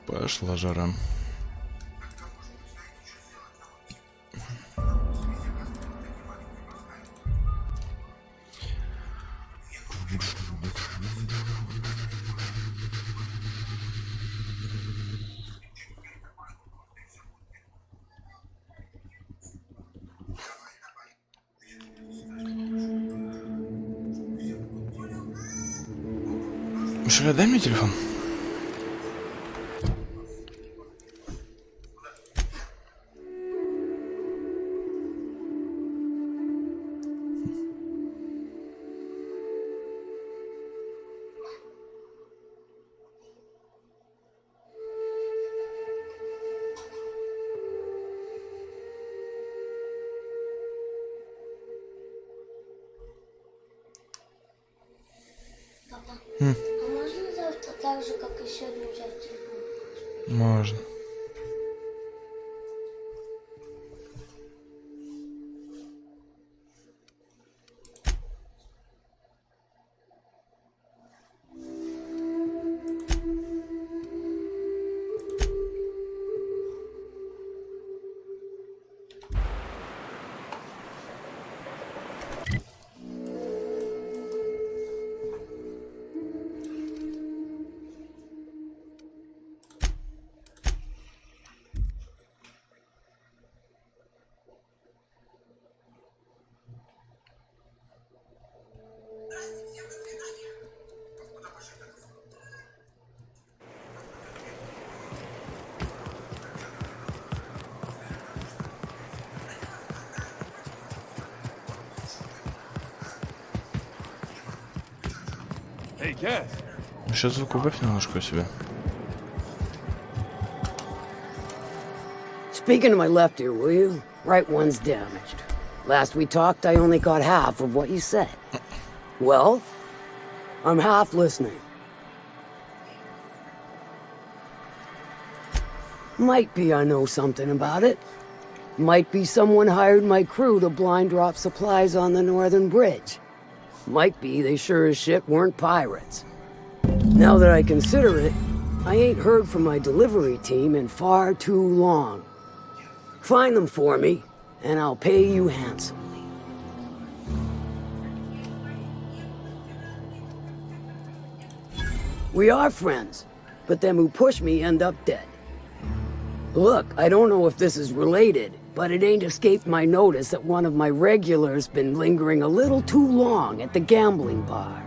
Пошла жара. Миша, дай мне телефон. Папа, а можно завтра так же, как и сегодня, взять телефон? Можно. Сейчас звук убавь немножко у себя. Speaking to my left ear, will you? Right one's damaged. Last we talked, I only got half of what you said. Well, I'm half listening. Might be I know something about it. Might be someone hired my crew to blind drop supplies on the northern bridge. Might be they sure as shit weren't pirates. Now that I consider it, I ain't heard from my delivery team in far too long. Find them for me, and I'll pay you handsomely. We are friends, but them who push me end up dead. Look, I don't know if this is related, but it ain't escaped my notice that one of my regulars been lingering a little too long at the gambling bar.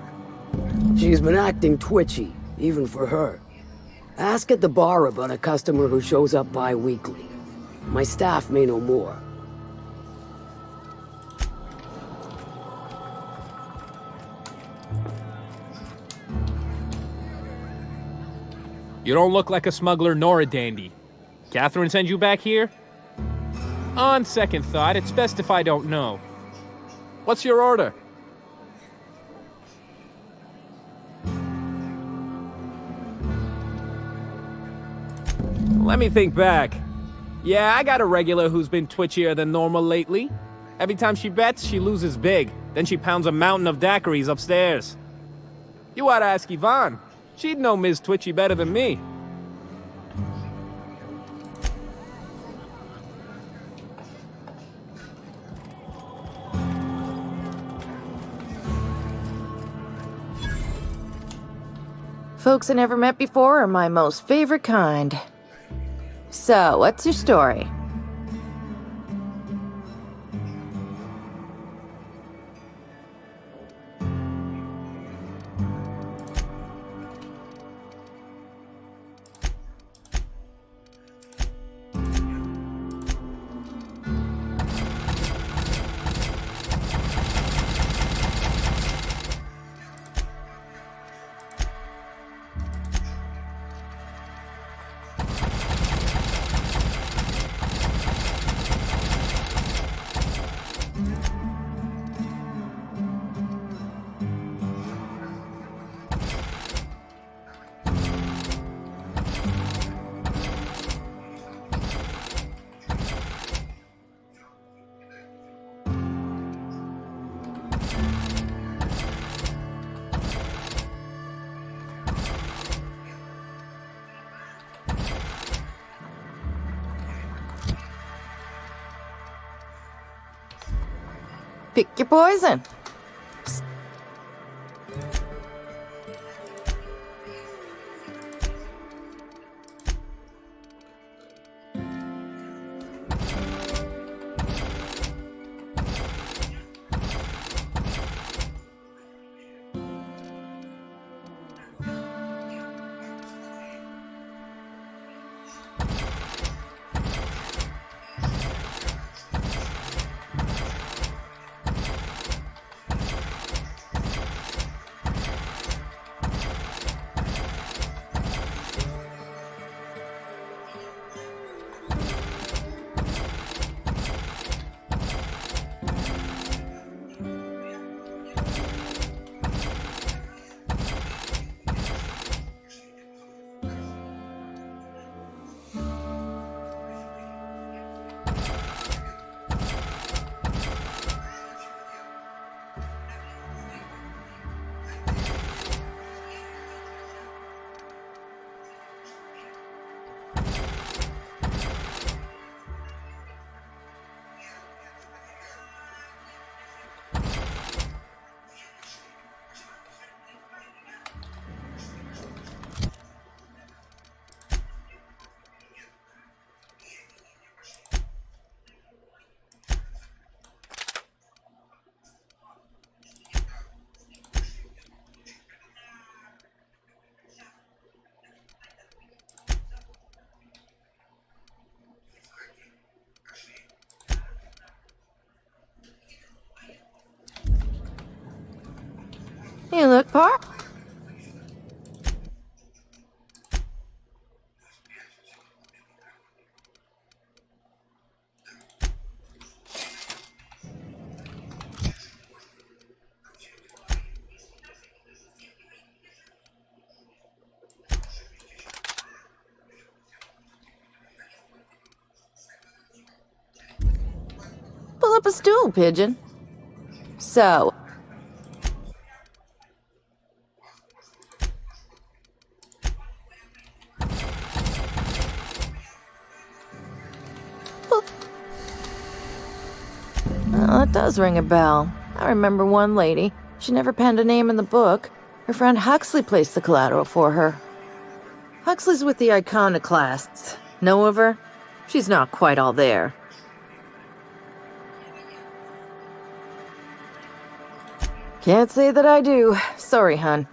She's been acting twitchy, even for her. Ask at the bar about a customer who shows up bi-weekly. My staff may know more. You don't look like a smuggler nor a dandy. Catherine send you back here? On second thought, it's best if I don't know. What's your order? Let me think back. Yeah, I got a regular who's been twitchier than normal lately. Every time she bets, she loses big. Then she pounds a mountain of daiquiris upstairs. You oughta ask Yvonne. She'd know Ms. Twitchy better than me. Folks I never met before are my most favorite kind. So, what's your story? Pick your poison. You look par. Pull up a stool, Pigeon. So. Well, it does ring a bell. I remember one lady. She never penned a name in the book. Her friend Huxley placed the collateral for her. Huxley's with the iconoclasts. Know of her? She's not quite all there. Can't say that I do. Sorry, hun.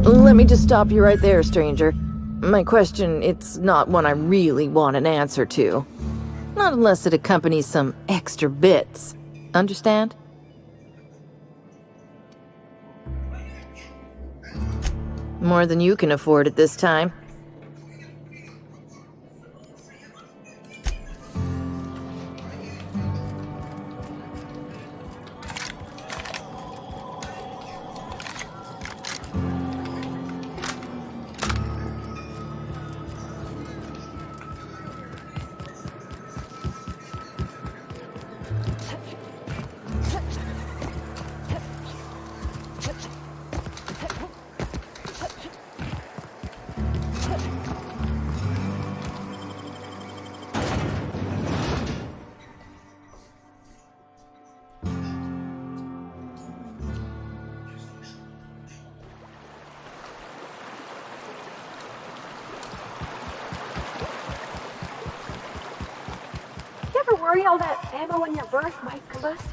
Let me just stop you right there, stranger. My question, it's not one I really want an answer to. Not unless it accompanies some extra bits. Understand? More than you can afford at this time. Worry all that ammo in your berth might combust?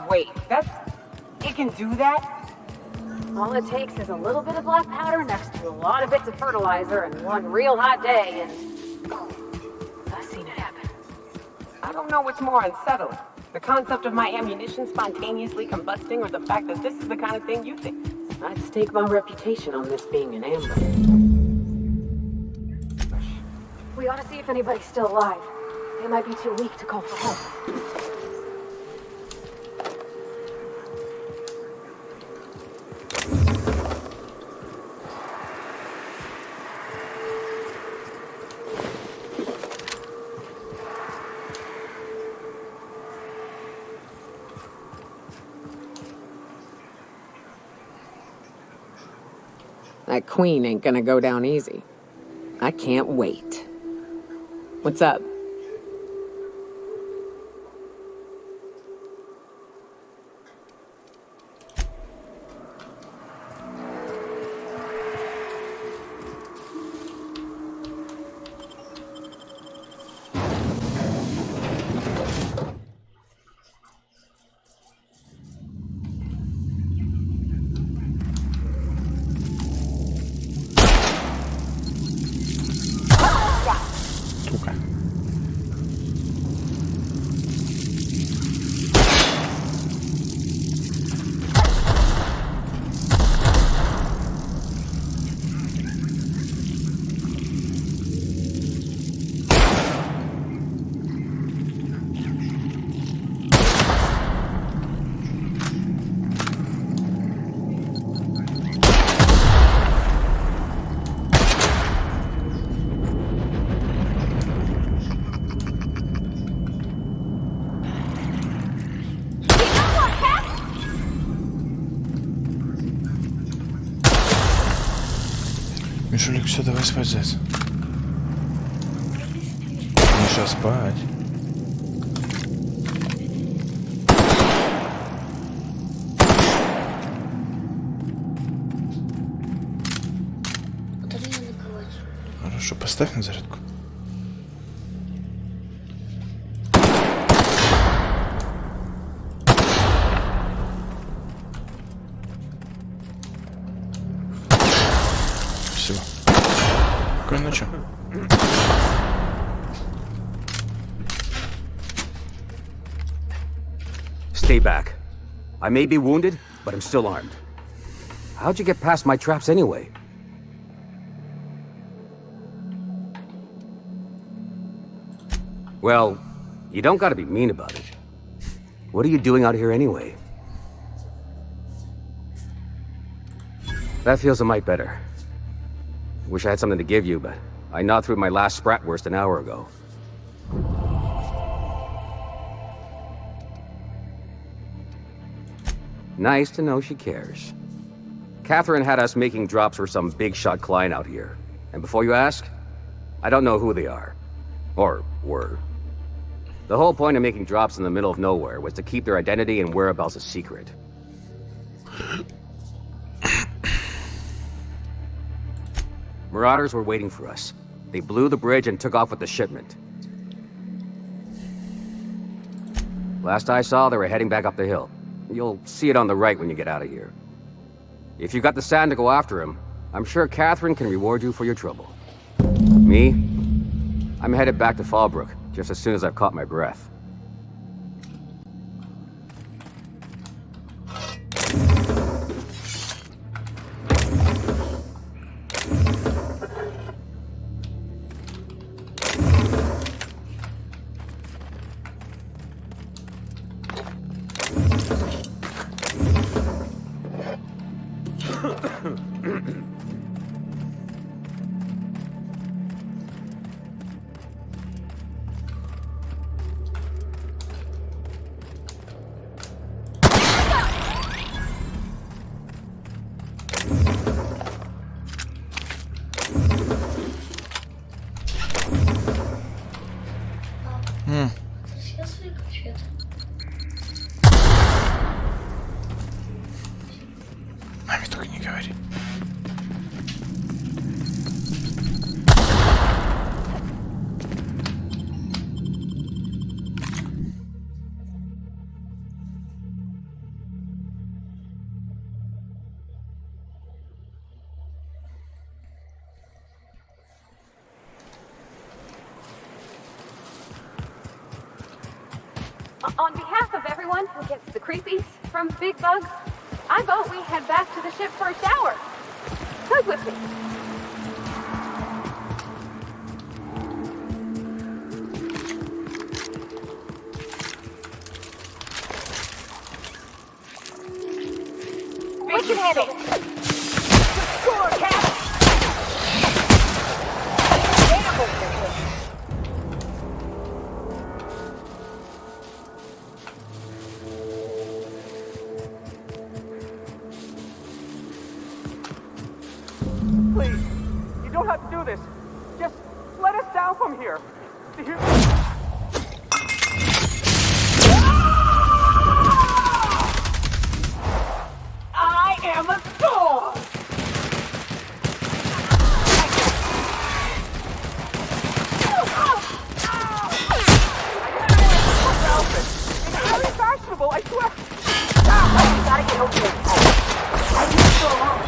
Wait, it can do that? All it takes is a little bit of black powder next to a lot of bits of fertilizer and one real hot day and... I've seen it happen. I don't know what's more unsettling. The concept of my ammunition spontaneously combusting or the fact that this is the kind of thing you think. I'd stake my reputation on this being an ambush. We ought to see if anybody's still alive. They might be too weak to call for help. That queen ain't gonna go down easy. I can't wait. What's up? Сука. Мишулик, все, давай спать, зайц. Миша, спать. Батарея на кровать. Хорошо, поставь на зарядку. Спасибо. Спокойной ночи. Stay back. I may be wounded, but I'm still armed. How'd you get past my traps anyway? Well, you don't gotta be mean about it. What are you doing out here anyway? That feels a mite better. Wish I had something to give you, but I gnawed through my last Spratwurst an hour ago. Nice to know she cares. Catherine had us making drops for some big-shot client out here. And before you ask, I don't know who they are. Or were. The whole point of making drops in the middle of nowhere was to keep their identity and whereabouts a secret. Marauders were waiting for us. They blew the bridge and took off with the shipment. Last I saw, they were heading back up the hill. You'll see it on the right when you get out of here. If you got the sand to go after him, I'm sure Catherine can reward you for your trouble. Me? I'm headed back to Fallbrook, just as soon as I've caught my breath. Сейчас выключат. Маме только не говори. On behalf of everyone who gets the creepies from big bugs, I vote we head back to the ship for a shower. Who's with me? We can handle it. Score, Cap! Please, you don't have to do this. from here. I am a sword! Very fashionable, I swear. You gotta get over there. Why are you still alone?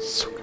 Сука.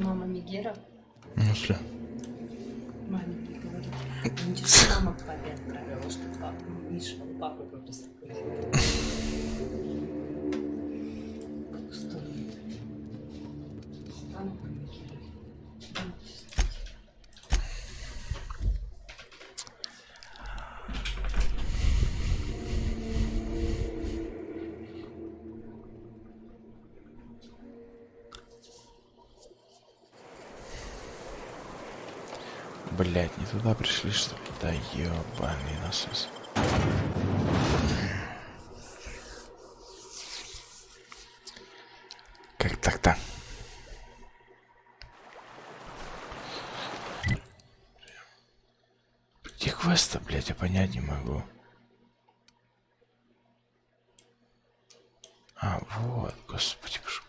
Мама Мегера, В смысле? маленький, говорит, ничего, мама к папе отправила, что Миша папу попросил. Блять, не туда пришли, что ли? Да ёбаный насос. Как так-то? Где квест-то, блять, я понять не могу. А, вот, господи, боже.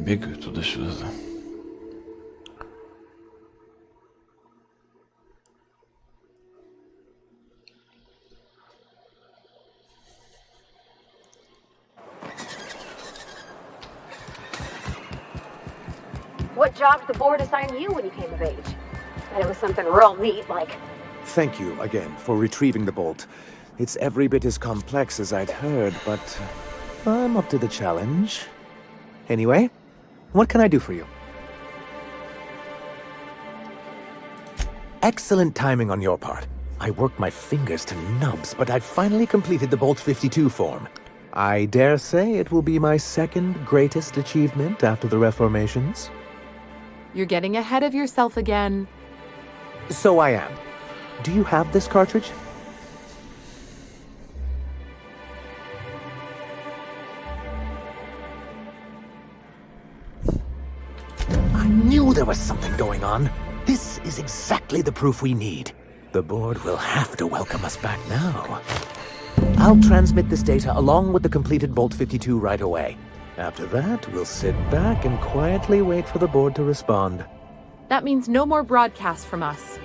Бегаю туда-сюда. What job did the board assign you when you came of age? And it was something real neat, like... Thank you again for retrieving the bolt. It's every bit as complex as I'd heard, but I'm up to the challenge. Anyway, what can I do for you? Excellent timing on your part. I worked my fingers to nubs, but I've finally completed the Bolt 52 form. I dare say it will be my second greatest achievement after the Reformations. You're getting ahead of yourself again. So I am. Do you have this cartridge? I knew there was something going on. This is exactly the proof we need. The board will have to welcome us back now. I'll transmit this data along with the completed Bolt 52 right away. After that, we'll sit back and quietly wait for the board to respond. That means no more broadcasts from us.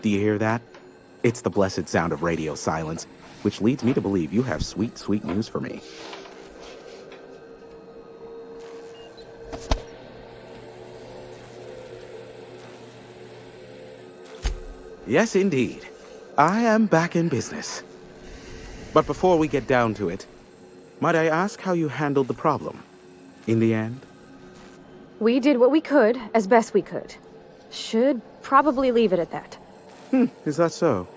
Do you hear that? It's the blessed sound of radio silence, which leads me to believe you have sweet, sweet news for me. Yes, indeed. I am back in business. But before we get down to it, might I ask how you handled the problem? In the end? We did what we could, as best we could. Should probably leave it at that. Is that so?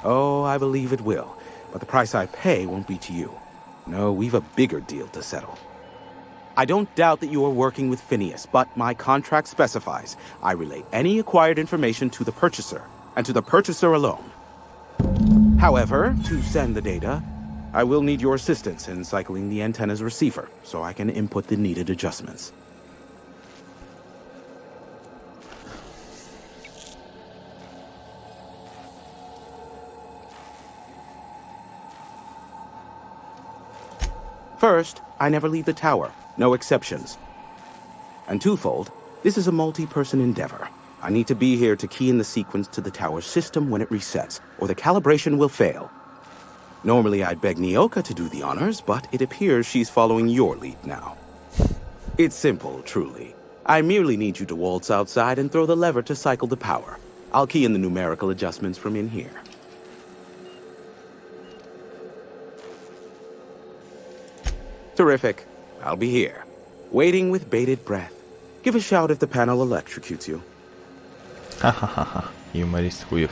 Oh, I believe it will. But the price I pay won't be to you. No, we've a bigger deal to settle. I don't doubt that you are working with Phineas, but my contract specifies I relay any acquired information to the purchaser, and to the purchaser alone. However, to send the data, I will need your assistance in cycling the antenna's receiver, so I can input the needed adjustments. First, I never leave the tower, no exceptions. And twofold, this is a multi-person endeavor. I need to be here to key in the sequence to the tower's system when it resets, or the calibration will fail. Normally I'd beg Nyoka to do the honors, but it appears she's following your lead now. It's simple, truly. I merely need you to waltz outside and throw the lever to cycle the power. I'll key in the numerical adjustments from in here. Terrific. I'll be here, waiting with bated breath. Give a shout if the panel electrocutes you. Ха-ха-ха-ха. Юморист хуев.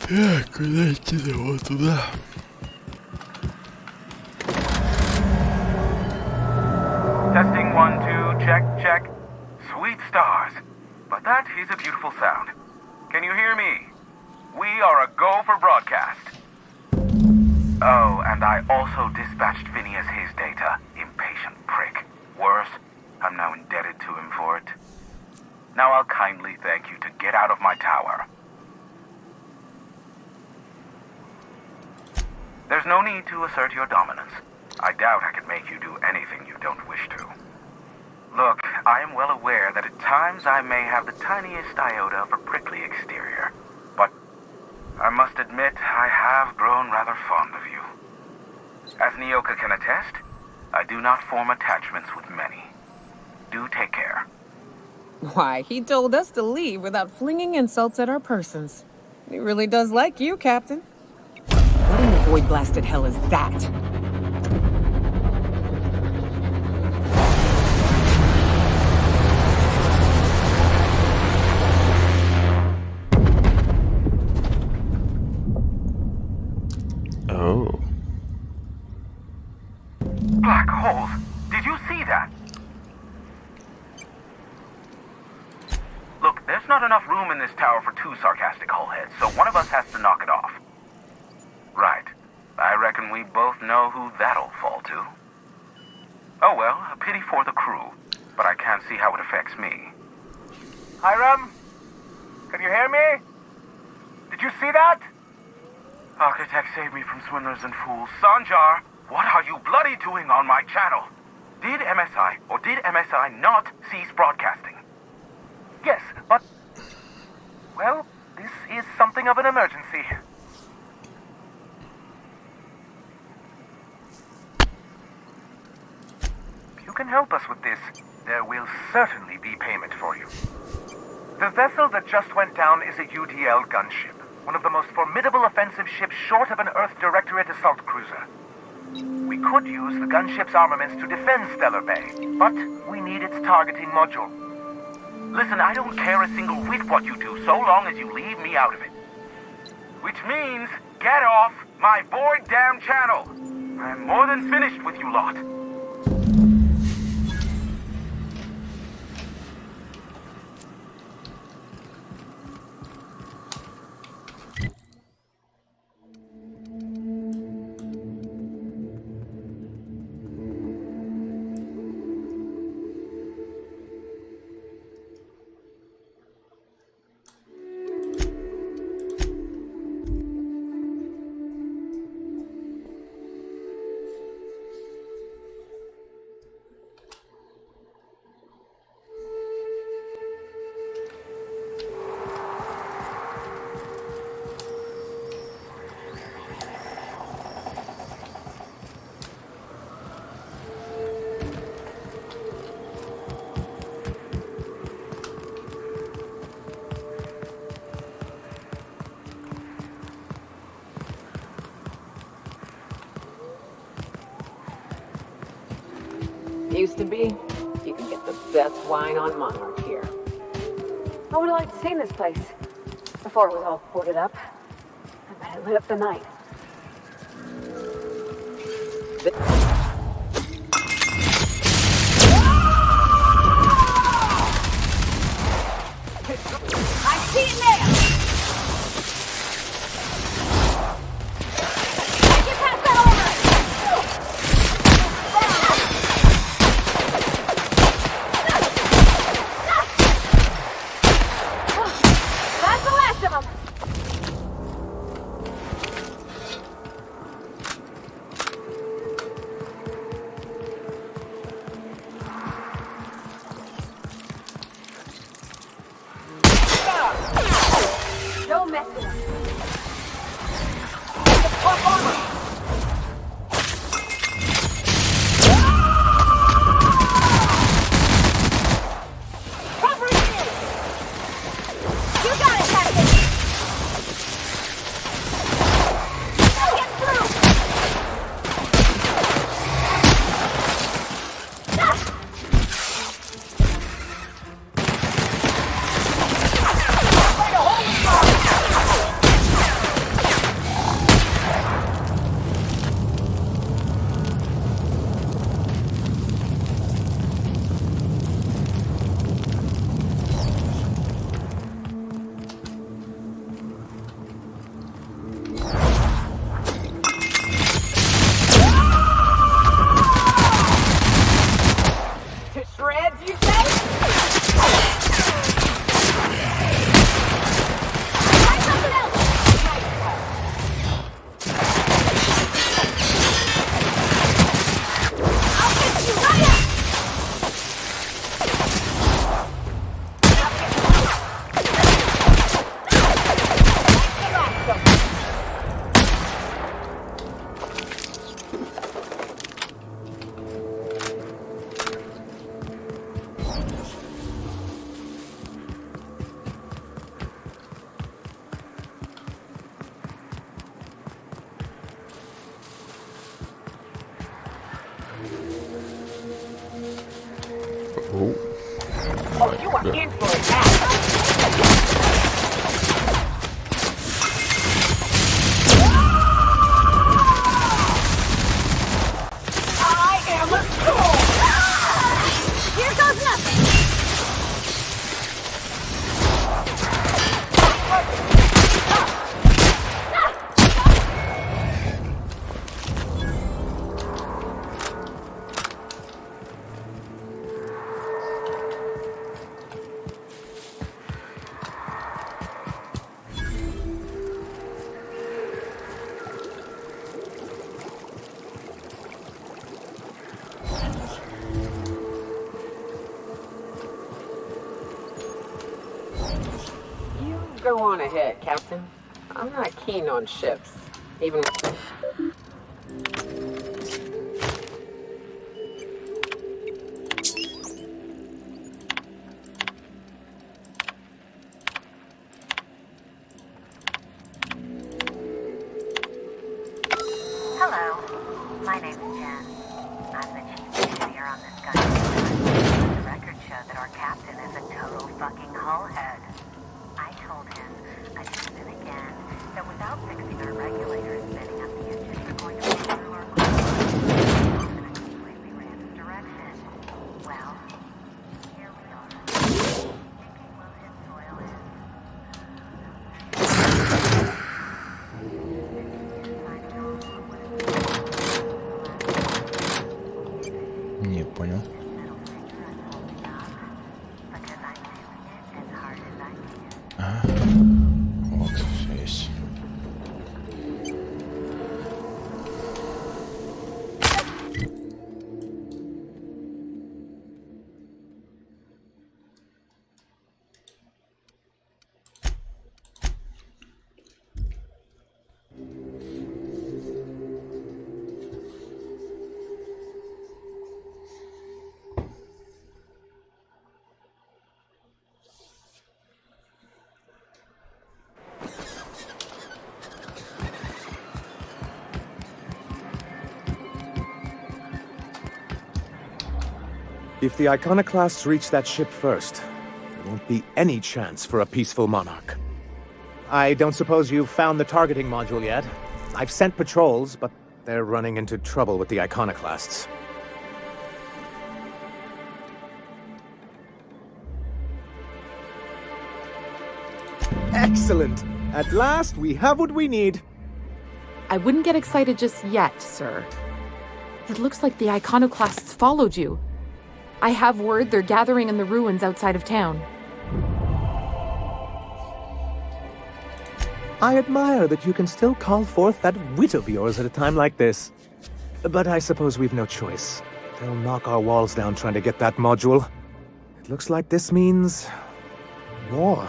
Так, куда идти? Вот туда. Testing 1, 2, check, check. Sweet stars. But that is a beautiful sound. Can you hear me? We are a go for broadcast. Oh, and I also dispatched Phineas his data. Impatient prick. Worse, I'm now indebted to him for it. Now I'll kindly thank you to get out of my tower. There's no need to assert your dominance. I doubt I could make you do anything you don't wish to. Look, I am well aware that at times I may have the tiniest iota of a prickly exterior. But I must admit I have grown rather fond of you. As Nyoka can attest, I do not form attachments with many. Do take care. Why, he told us to leave without flinging insults at our persons. He really does like you, Captain. What in the void-blasted hell is that? Oh. Black holes. Did you see that? Look, there's not enough room in this tower for two sarcastic hullheads, so one of us has to knock it off. Right. I reckon we both know who that'll fall to. Oh well, a pity for the crew, but I can't see how it affects me. Hiram? Can you hear me? Did you see that? Architect, save me from swindlers and fools. Sanjar, what are you bloody doing on my channel? Did MSI or did MSI not cease broadcasting? Yes, but... well, this is something of an emergency. If you can help us with this, there will certainly be payment for you. The vessel that just went down is a UDL gunship, one of the most formidable offensive ships short of an Earth Directorate assault cruiser. We could use the gunship's armaments to defend Stellar Bay, but we need its targeting module. Listen, I don't care a single whit what you do, so long as you leave me out of it. Which means, get off my void damn channel. I'm more than finished with you lot. Used to be, you could get the best wine on Monarch here. I would have liked to see this place before it was all boarded up. I bet it lit up the night. I see it now! I can pass that over! That's the last of them! Don't mess with them. The plump armor! Cover it! You got it, Captain! Get through! Oh, you are in for a attack. I am a soul! Here goes nothing! Go on ahead, Captain. I'm not keen on ships, even... Hello, my name's Jen. I'm the chief engineer on this gunship. The records show that our captain is a total fucking hullhead. I told him again and again that without fixing our regulators, setting up the engines are going to blow through our course. And I completely ran his direction. Well, here we are. Thinking we'll hit soil in... Не понял. А, вот, все есть. If the iconoclasts reach that ship first, there won't be any chance for a peaceful monarch. I don't suppose you've found the targeting module yet? I've sent patrols, but they're running into trouble with the iconoclasts. Excellent! At last, we have what we need. I wouldn't get excited just yet, sir. It looks like the iconoclasts followed you. I have word they're gathering in the ruins outside of town. I admire that you can still call forth that wit of yours at a time like this. But I suppose we've no choice. They'll knock our walls down trying to get that module. It looks like this means... war.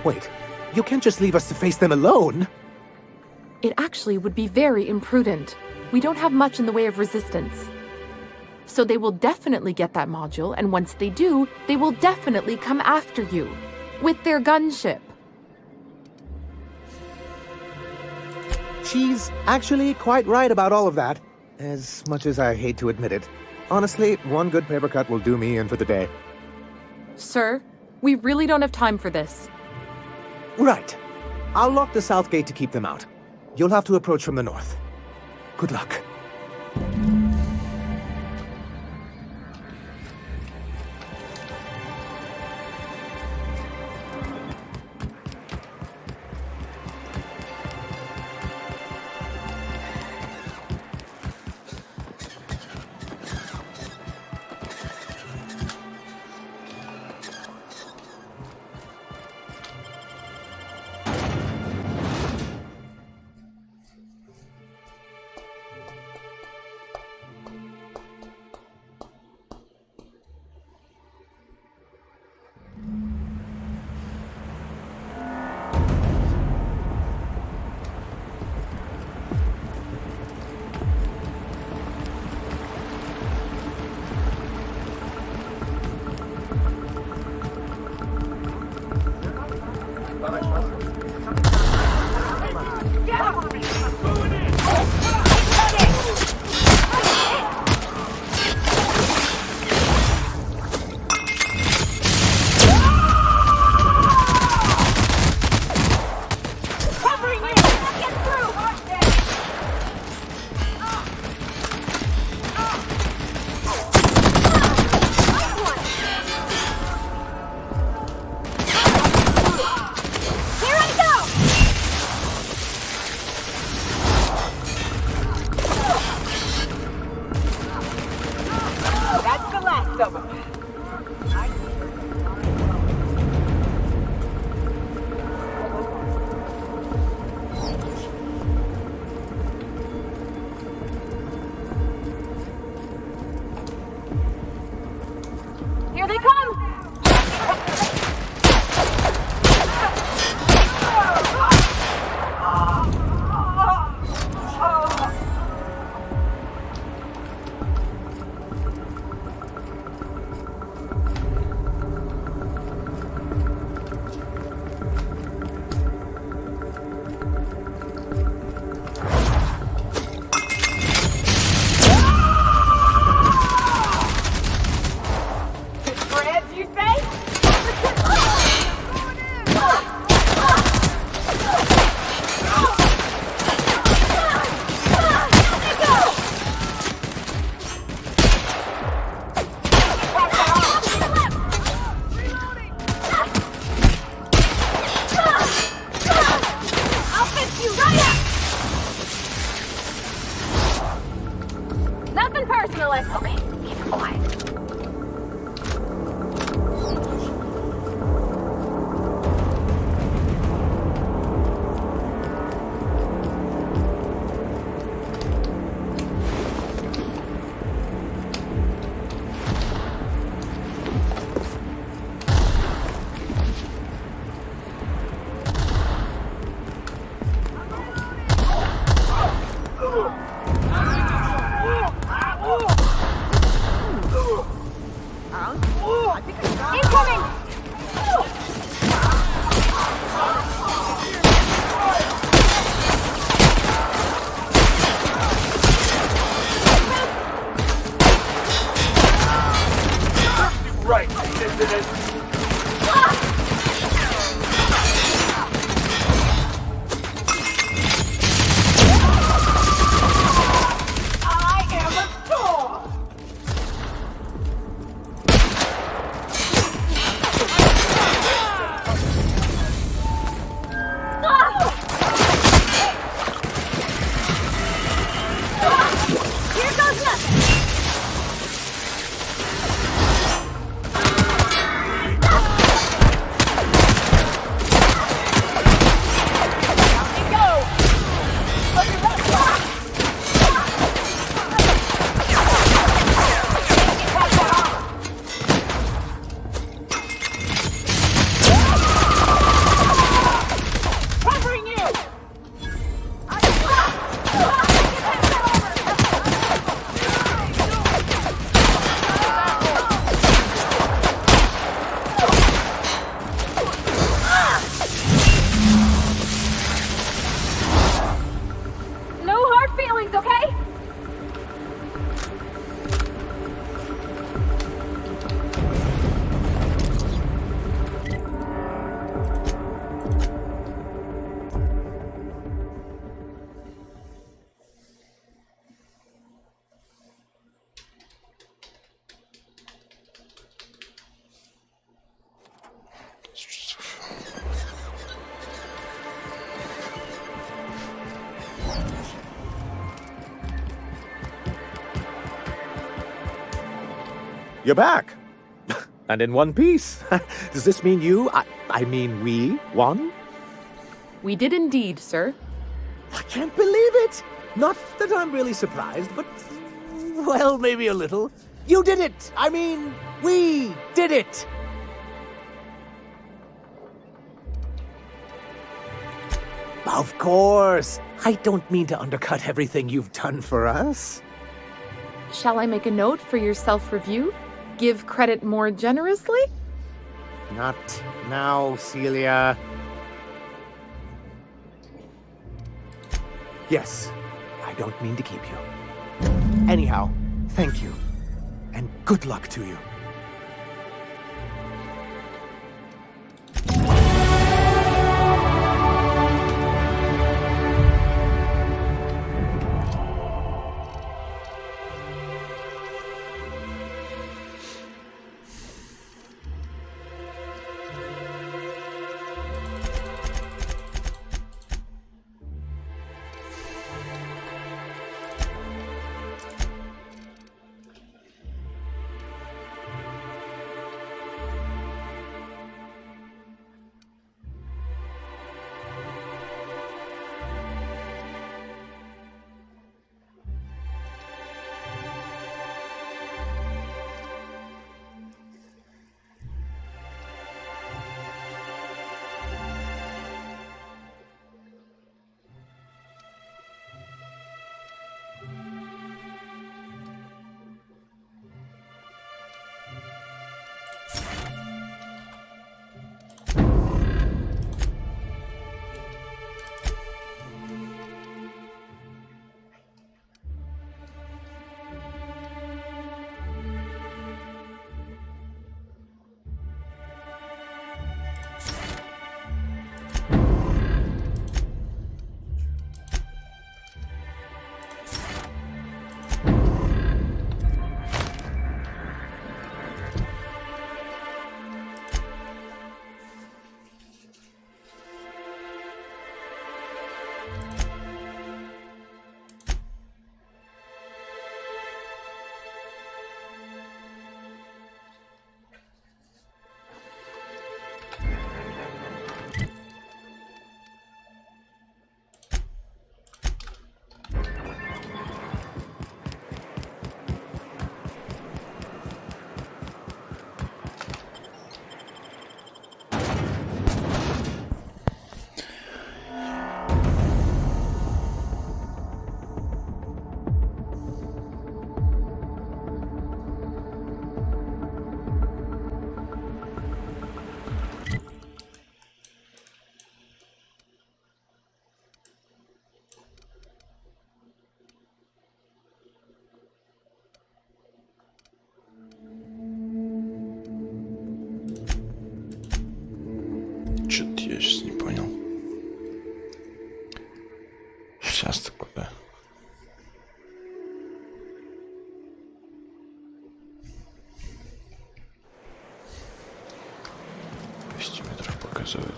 Wait, you can't just leave us to face them alone! It actually would be very imprudent. We don't have much in the way of resistance. So they will definitely get that module, and once they do, they will definitely come after you. With their gunship. She's actually quite right about all of that. As much as I hate to admit it. Honestly, one good paper cut will do me in for the day. Sir, we really don't have time for this. Right. I'll lock the south gate to keep them out. You'll have to approach from the north. Good luck. most of them. Here they come! You're back! And in one piece. Does this mean I mean we, won? We did indeed, sir. I can't believe it! Not that I'm really surprised, but... well, maybe a little. You did it! I mean, we did it! Of course! I don't mean to undercut everything you've done for us. Shall I make a note for your self-review? Give credit more generously? Not now, Celia. Yes, I don't mean to keep you. Anyhow, thank you. And good luck to you. показывают.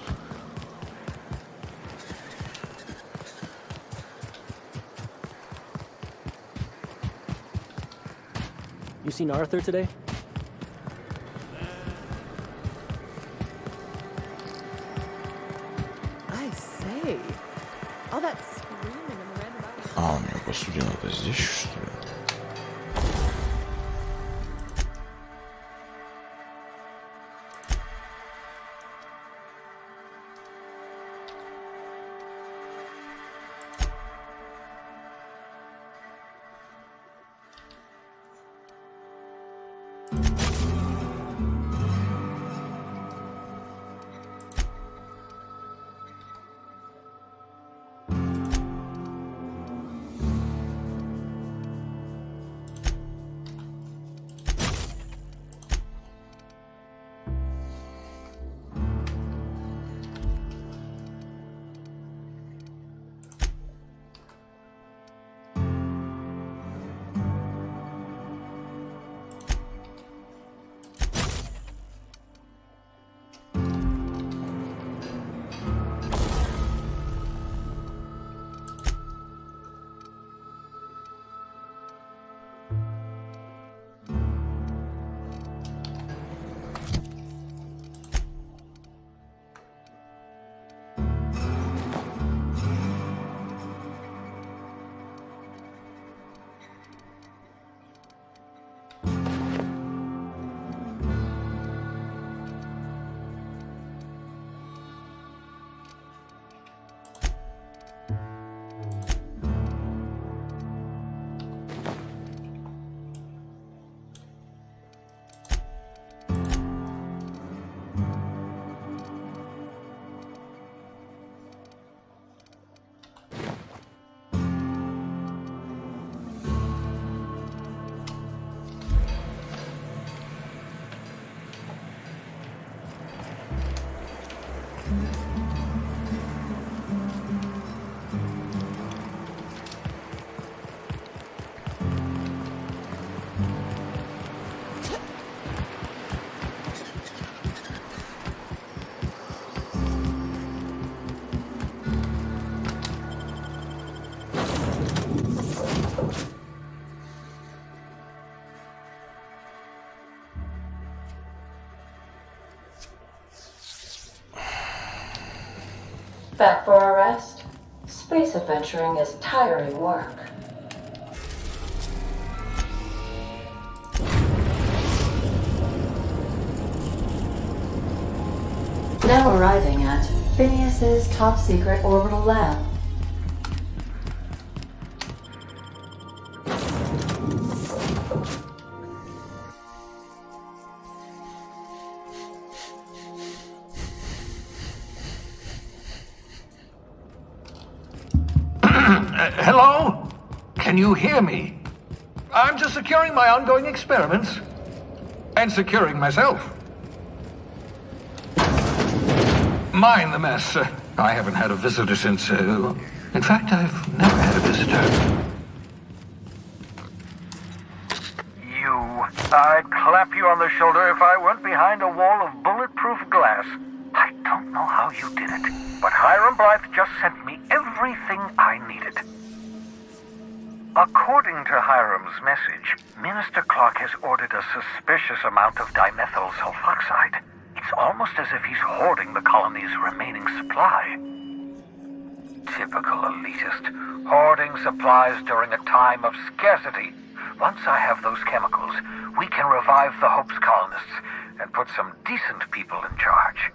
You seen Arthur today? I say, all that screaming in the roundabout. А, у меня посудина-то здесь, что ли? Back for a rest? Space adventuring is tiring work. Now arriving at Phineas's top secret orbital lab. Hello? Can you hear me? I'm just securing my ongoing experiments. And securing myself. Mind the mess. I haven't had a visitor since... in fact, I've never had a visitor. I'd clap you on the shoulder if I weren't behind a wall of bulletproof glass. I don't know how you did it, but Hiram Blythe just sent me everything I needed. According to Hiram's message, Minister Clark has ordered a suspicious amount of dimethyl sulfoxide. It's almost as if he's hoarding the colony's remaining supply. Typical elitist, hoarding supplies during a time of scarcity. Once I have those chemicals, we can revive the Hope's colonists and put some decent people in charge.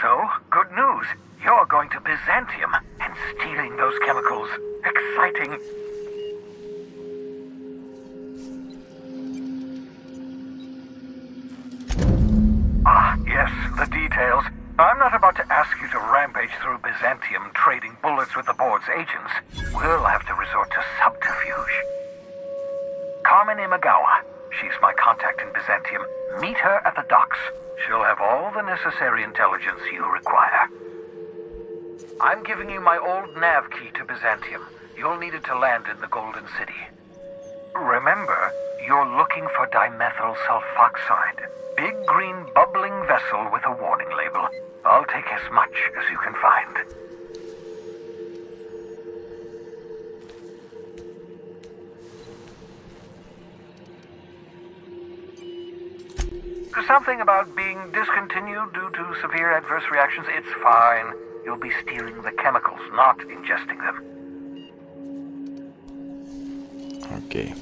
So, good news. You're going to Byzantium and stealing those chemicals. Exciting. Ah, yes, the details. I'm not about to ask you to rampage through Byzantium trading bullets with the board's agents. We'll have to resort to subterfuge. Carmen Imagawa. She's my contact in Byzantium. Meet her at the docks. She'll have all the necessary intelligence you require. I'm giving you my old nav key to Byzantium. You'll need it to land in the Golden City. Remember, you're looking for dimethyl sulfoxide. Big green bubbling vessel with a warning label. I'll take as much as you can find. Something about being discontinued due to severe adverse reactions. It's fine. You'll be stealing the chemicals, not ingesting them. Okay.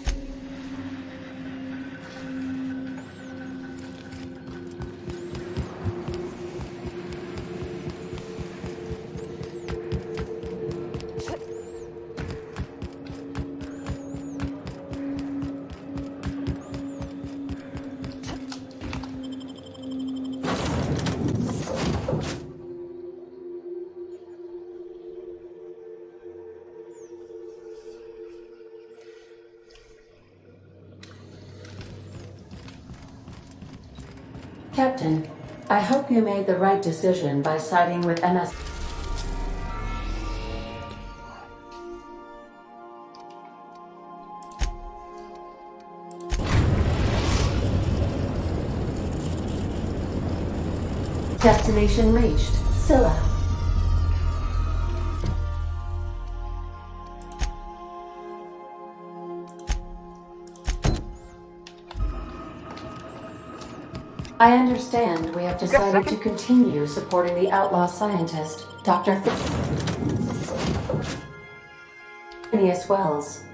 Captain, I hope you made the right decision by siding with MS. Destination reached. Scylla. I understand we have decided to continue supporting the outlaw scientist, Dr. Phineas Wells.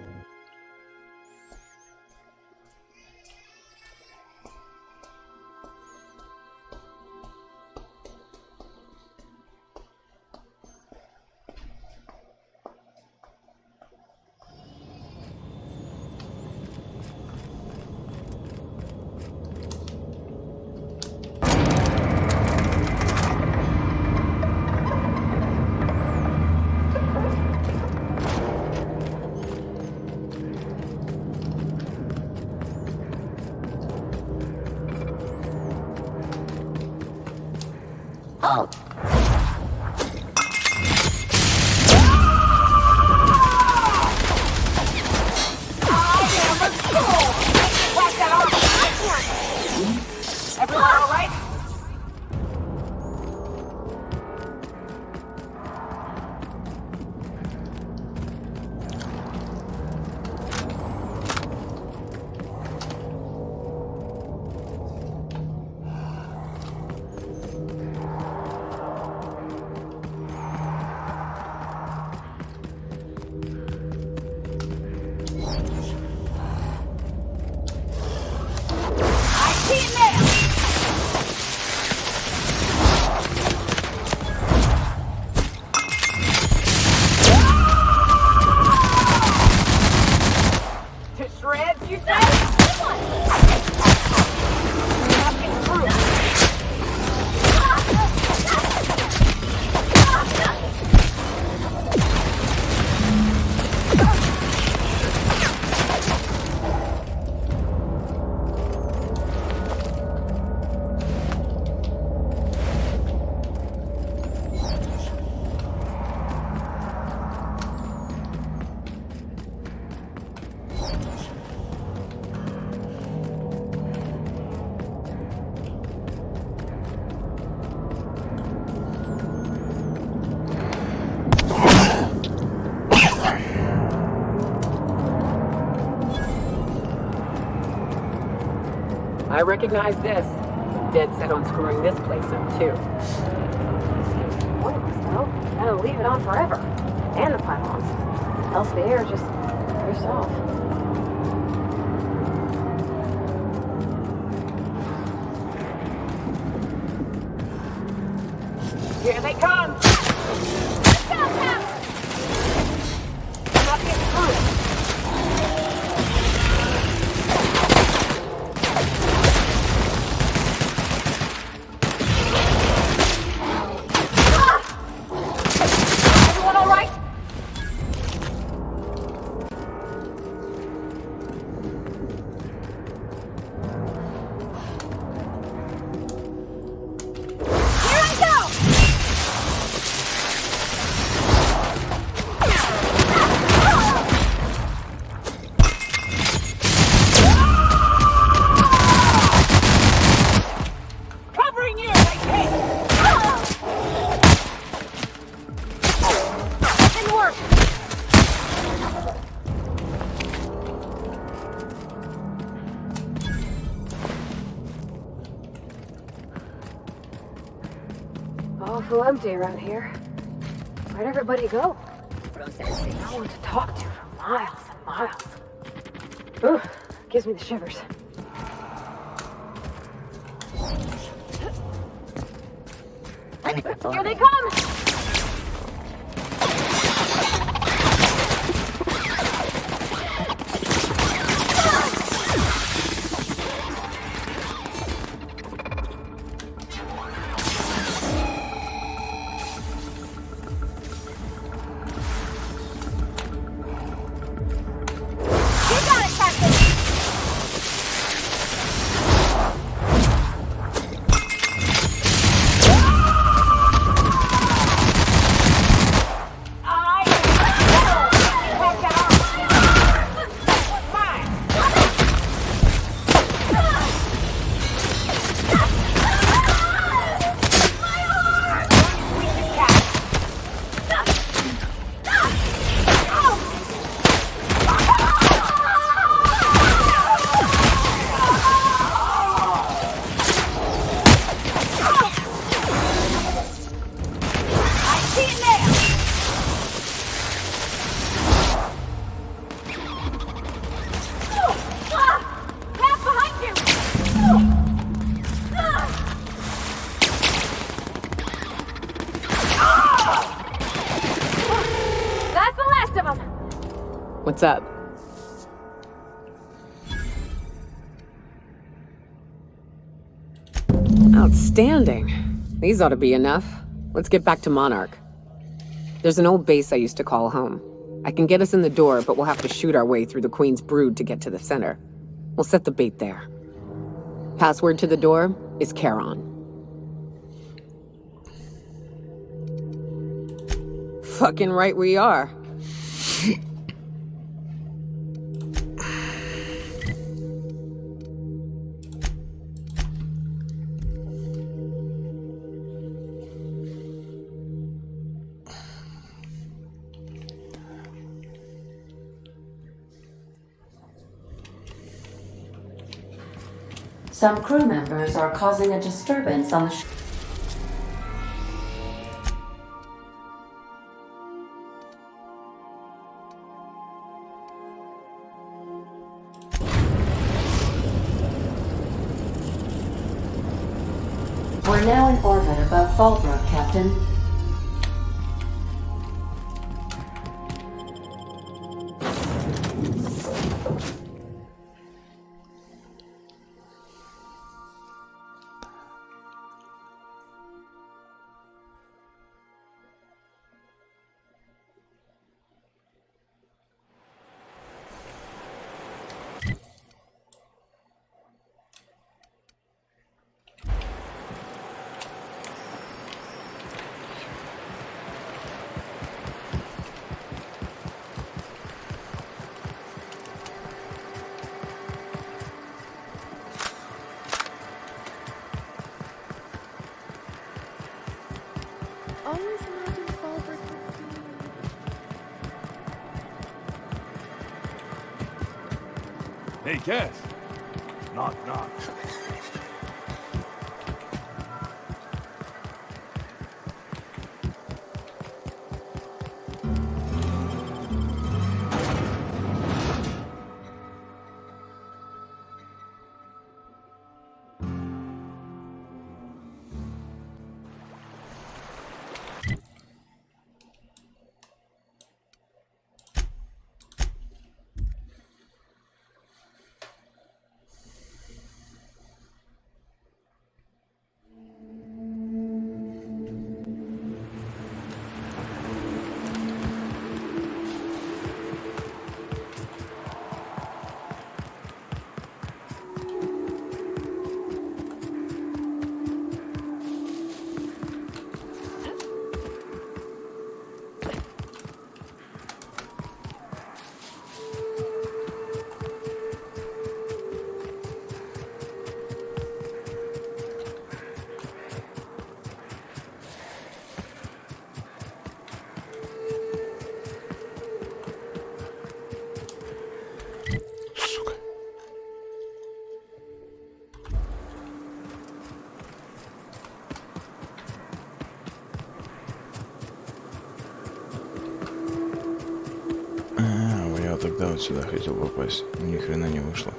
I recognize this. I'm dead set on screwing this place up, too. Pointless, though. Gotta leave it on forever. And the pylons. Else the air just drifts off. Here they come! Let's go, Cap! I'm not getting through. awful empty around here. Where'd everybody go? No one to talk to for miles and miles. Ugh, gives me the shivers. Here they come! What's up? Outstanding. These ought to be enough. Let's get back to Monarch. There's an old base I used to call home. I can get us in the door, but we'll have to shoot our way through the Queen's brood to get to the center. We'll set the bait there. Password to the door is Charon. Fucking right we are. Some crew members are causing a disturbance on the ship. We're now in orbit above Fallbrook, Captain. Always imagine Fallbrook would be... Hey, Cass. Knock, knock. сюда хотел попасть. Ни хрена не вышло.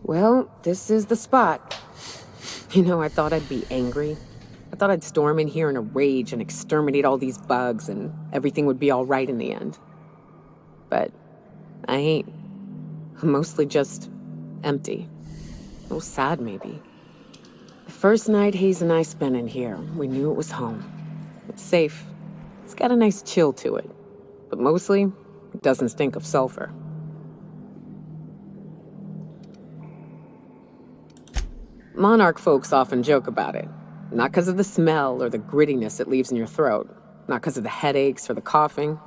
Well, this is the spot. You know, I thought I'd be angry. I thought I'd storm in here in a rage and exterminate all these bugs and everything would be all right in the end. But I ain't. I'm mostly just empty. A little sad, maybe. The first night Hayes and I spent in here, we knew it was home. It's safe. It's got a nice chill to it. But mostly, it doesn't stink of sulfur. Monarch folks often joke about it. Not because of the smell or the grittiness it leaves in your throat. Not because of the headaches or the coughing.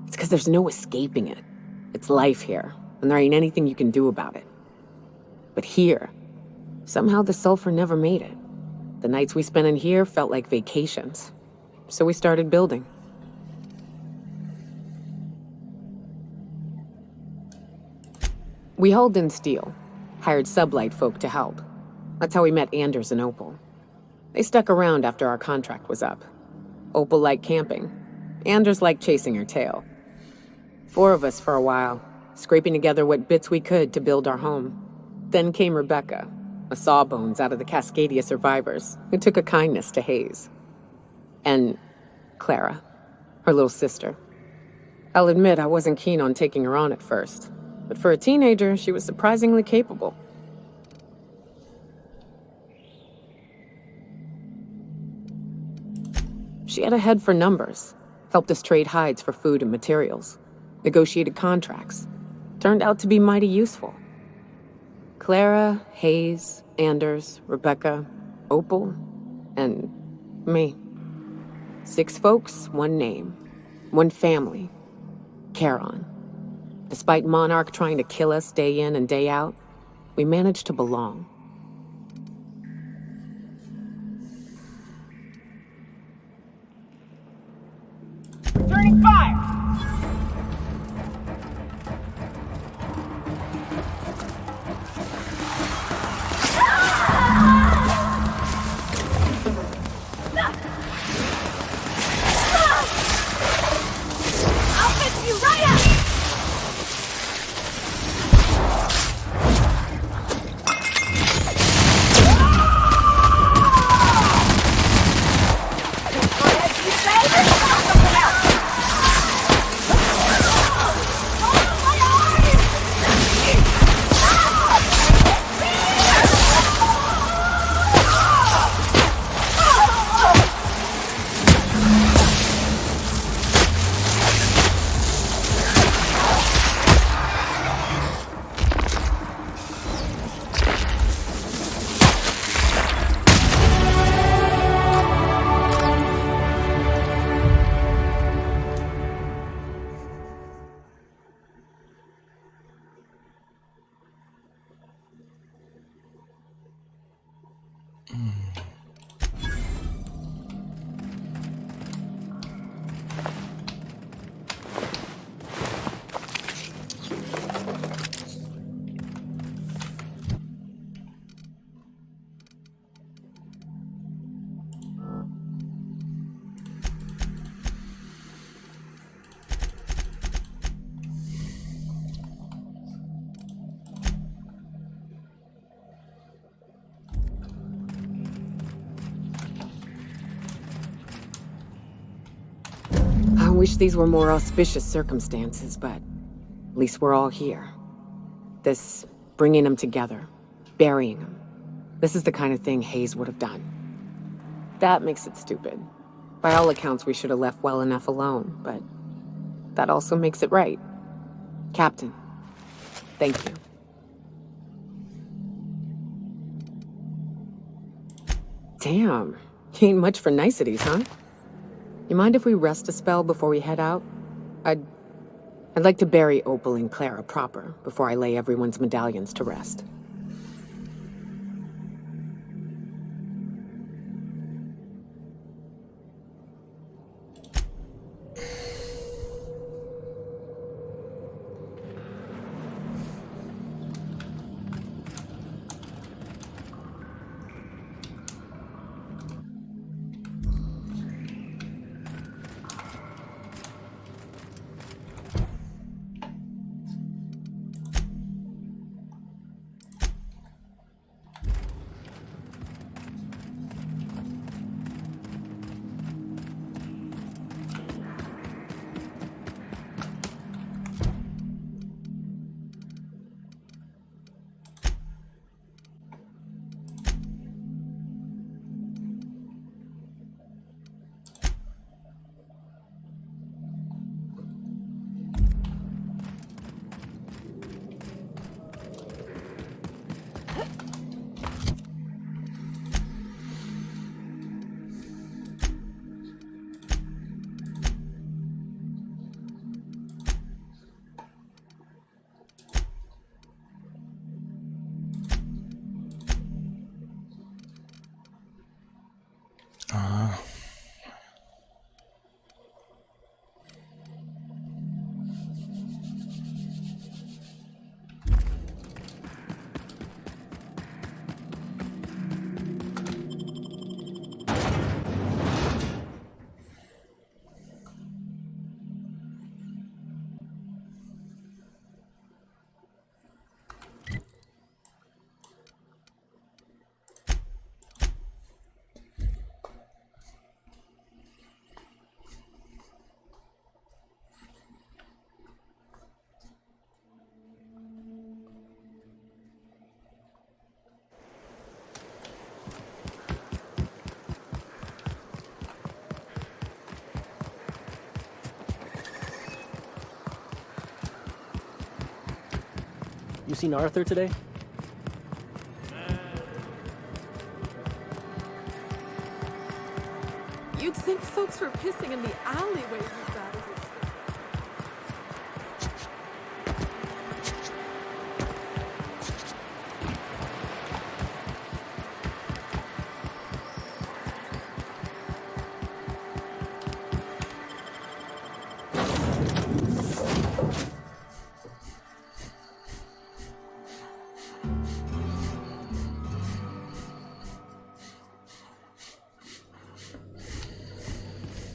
It's because there's no escaping it. It's life here, and there ain't anything you can do about it. But here, somehow the sulfur never made it. The nights we spent in here felt like vacations. So we started building. We hauled in steel, hired sublight folk to help. That's how we met Anders and Opal. They stuck around after our contract was up. Opal liked camping. Anders liked chasing her tail. 4 of us for a while, scraping together what bits we could to build our home. Then came Rebecca, a sawbones out of the Cascadia survivors, who took a kindness to Hayes. And Clara, her little sister. I'll admit I wasn't keen on taking her on at first, but for a teenager, she was surprisingly capable. She had a head for numbers, helped us trade hides for food and materials, negotiated contracts. Turned out to be mighty useful. Clara, Hayes, Anders, Rebecca, Opal, and me. 6 folks, 1 name, 1 family, Charon. Despite Monarch trying to kill us day in and day out, we managed to belong. Returning fire! I'll fix you right up! I wish these were more auspicious circumstances, but at least we're all here. This bringing them together, burying them. This is the kind of thing Hayes would have done. That makes it stupid. By all accounts, we should have left well enough alone, but that also makes it right. Captain, thank you. Damn, you ain't much for niceties, huh? You mind if we rest a spell before we head out? I'd like to bury Opal and Clara proper before I lay everyone's medallions to rest. You seen Arthur today? You'd think folks were pissing in the alleyways as bad as it's.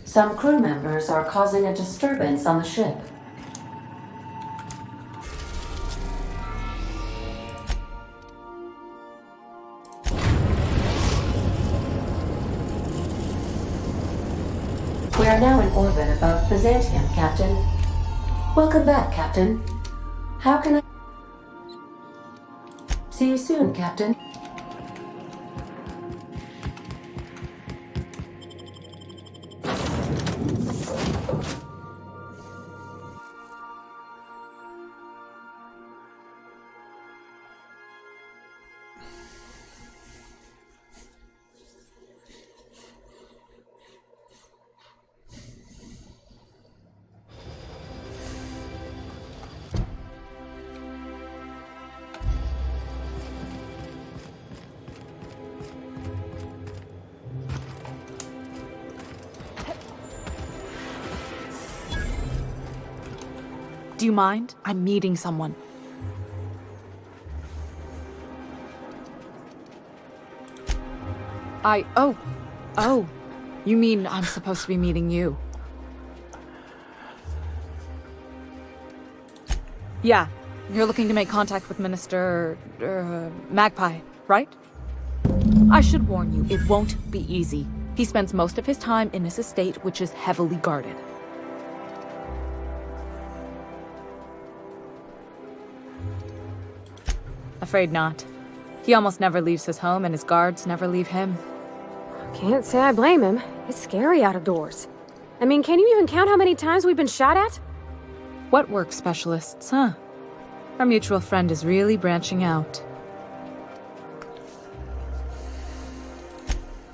Some crew members are causing a disturbance on the ship. We are now in orbit above Byzantium, Captain. Welcome back, Captain. How can I... See you soon, Captain. Do you mind? I'm meeting someone. Oh. You mean I'm supposed to be meeting you? Yeah, you're looking to make contact with Minister... Magpie, right? I should warn you, it won't be easy. He spends most of his time in his estate, which is heavily guarded. Afraid not. He almost never leaves his home, and his guards never leave him. Can't say I blame him. It's scary out of doors. I mean, can you even count how many times we've been shot at? What work specialists, huh? Our mutual friend is really branching out.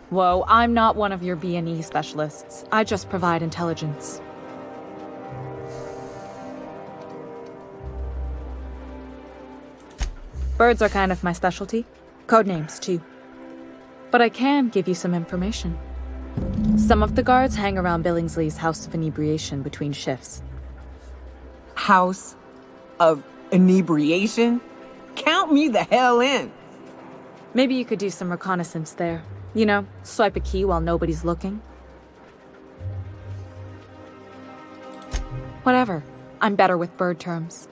Whoa, I'm not one of your B&E specialists. I just provide intelligence. Birds are kind of my specialty. Codenames, too. But I can give you some information. Some of the guards hang around Billingsley's House of Inebriation between shifts. House of Inebriation? Count me the hell in! Maybe you could do some reconnaissance there. You know, swipe a key while nobody's looking. Whatever. I'm better with bird terms.